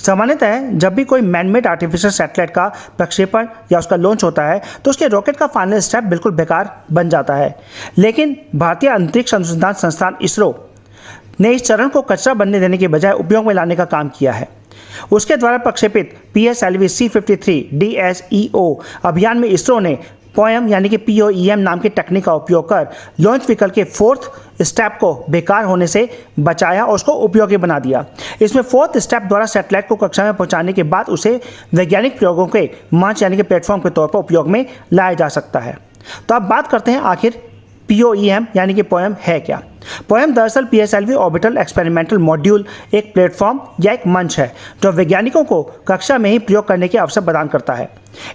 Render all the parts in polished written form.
सामान्यतः जब भी कोई मैनमेड आर्टिफिशियल सैटेलाइट का प्रक्षेपण या उसका लॉन्च होता है तो उसके रॉकेट का फाइनल स्टेप बिल्कुल बेकार बन जाता है। लेकिन भारतीय अंतरिक्ष अनुसंधान संस्थान इसरो ने इस चरण को कचरा बनने देने के बजाय उपयोग में लाने का काम किया है। उसके द्वारा प्रक्षेपित PSLV C-53 DSEO अभियान में इसरो ने POEM यानी कि POEM नाम की तकनीक का उपयोग कर लॉन्च व्हीकल के फोर्थ स्टेप को बेकार होने से बचाया और उसको उपयोगी बना दिया। इसमें फोर्थ स्टेप द्वारा सैटेलाइट को कक्षा में पहुंचाने के बाद उसे वैज्ञानिक प्रयोगों के मंच यानी कि प्लेटफॉर्म के तौर पर उपयोग में लाया जा सकता है। तो अब बात करते हैं आखिर POEM यानी कि POEM है क्या। POEM दरअसल PSLV ऑर्बिटल एक्सपेरिमेंटल मॉड्यूल एक प्लेटफॉर्म या एक मंच है जो वैज्ञानिकों को कक्षा में ही प्रयोग करने के अवसर प्रदान करता है।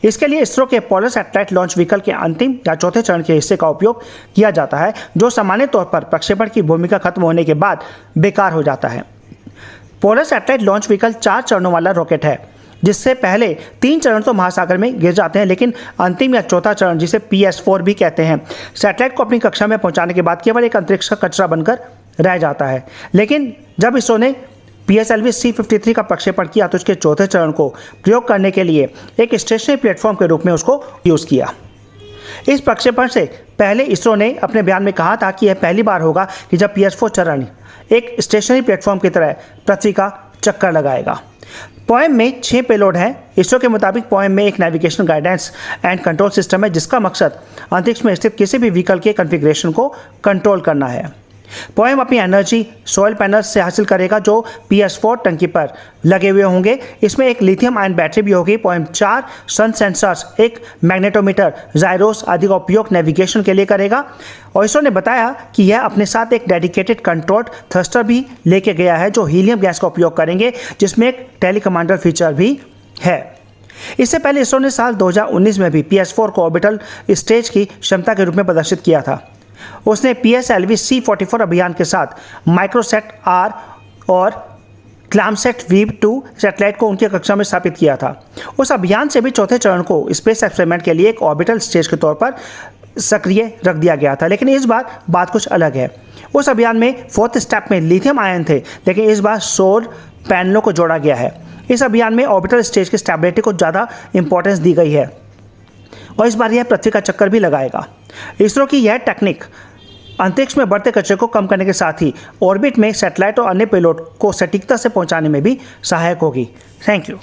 इसके लिए इसरो के पोलर सैटेलाइट लॉन्च व्हीकल के अंतिम या चौथे चरण के हिस्से का उपयोग किया जाता है जो सामान्य तौर पर प्रक्षेपण की भूमिका खत्म होने के बाद बेकार हो जाता है। पोलर सैटेलाइट लॉन्च व्हीकल 4 चरणों वाला रॉकेट है जिससे पहले 3 चरण तो महासागर में गिर जाते हैं, लेकिन अंतिम या चौथा चरण जिसे PS4 भी कहते हैं सैटेलाइट को अपनी कक्षा में पहुंचाने के बाद केवल एक अंतरिक्ष का कचरा बनकर रह जाता है। लेकिन जब इसरो ने PSLV C-53 का प्रक्षेपण किया तो उसके चौथे चरण को प्रयोग करने के लिए एक स्टेशनरी प्लेटफॉर्म के रूप में उसको यूज़ किया। इस प्रक्षेपण से पहले इसरो ने अपने बयान में कहा था कि यह पहली बार होगा कि जब PS4 चरण एक स्टेशनरी प्लेटफॉर्म की तरह पृथ्वी का चक्कर लगाएगा। POEM में 6 पेलोड हैं। इसरो के मुताबिक POEM में एक navigation guidance and control system है जिसका मकसद अंतरिक्ष में स्थित किसी भी व्हीकल के कॉन्फ़िगरेशन को कंट्रोल करना है। POEM अपनी एनर्जी सोयल पैनल्स से हासिल करेगा जो PS4 टंकी पर लगे हुए होंगे। इसमें एक लिथियम आयन बैटरी भी होगी। POEM 4 सन सेंसर्स, एक मैग्नेटोमीटर, जायरोस आदि का उपयोग नेविगेशन के लिए करेगा। और इसरो ने बताया कि यह अपने साथ एक डेडिकेटेड कंट्रोल्ड थ्रस्टर भी लेके गया है जो हीलियम गैस का उपयोग करेंगे, जिसमें एक टेलीकमांडर फीचर भी है। इससे पहले इसरो ने साल 2019 में भी PS4 को ऑर्बिटल स्टेज की क्षमता के रूप में प्रदर्शित किया था। उसने PSLV C-44 अभियान के साथ माइक्रोसैट R और क्लामसेट V2 सैटेलाइट को उनकी कक्षा में स्थापित किया था। उस अभियान से भी चौथे चरण को स्पेस एक्सपेरिमेंट के लिए एक ऑर्बिटल स्टेज के तौर पर सक्रिय रख दिया गया था, लेकिन इस बार बात कुछ अलग है। उस अभियान में फोर्थ स्टेप में लिथियम आयन थे, लेकिन इस बार सौर पैनलों को जोड़ा गया है। इस अभियान में ऑर्बिटल स्टेज की स्टेबिलिटी को ज़्यादा इंपॉर्टेंस दी गई है और इस बार यह पृथ्वी का चक्कर भी लगाएगा। इसरो की यह टेक्निक अंतरिक्ष में बढ़ते कचरे को कम करने के साथ ही ऑर्बिट में सैटेलाइट और अन्य पेलोड को सटीकता से पहुंचाने में भी सहायक होगी। Thank you.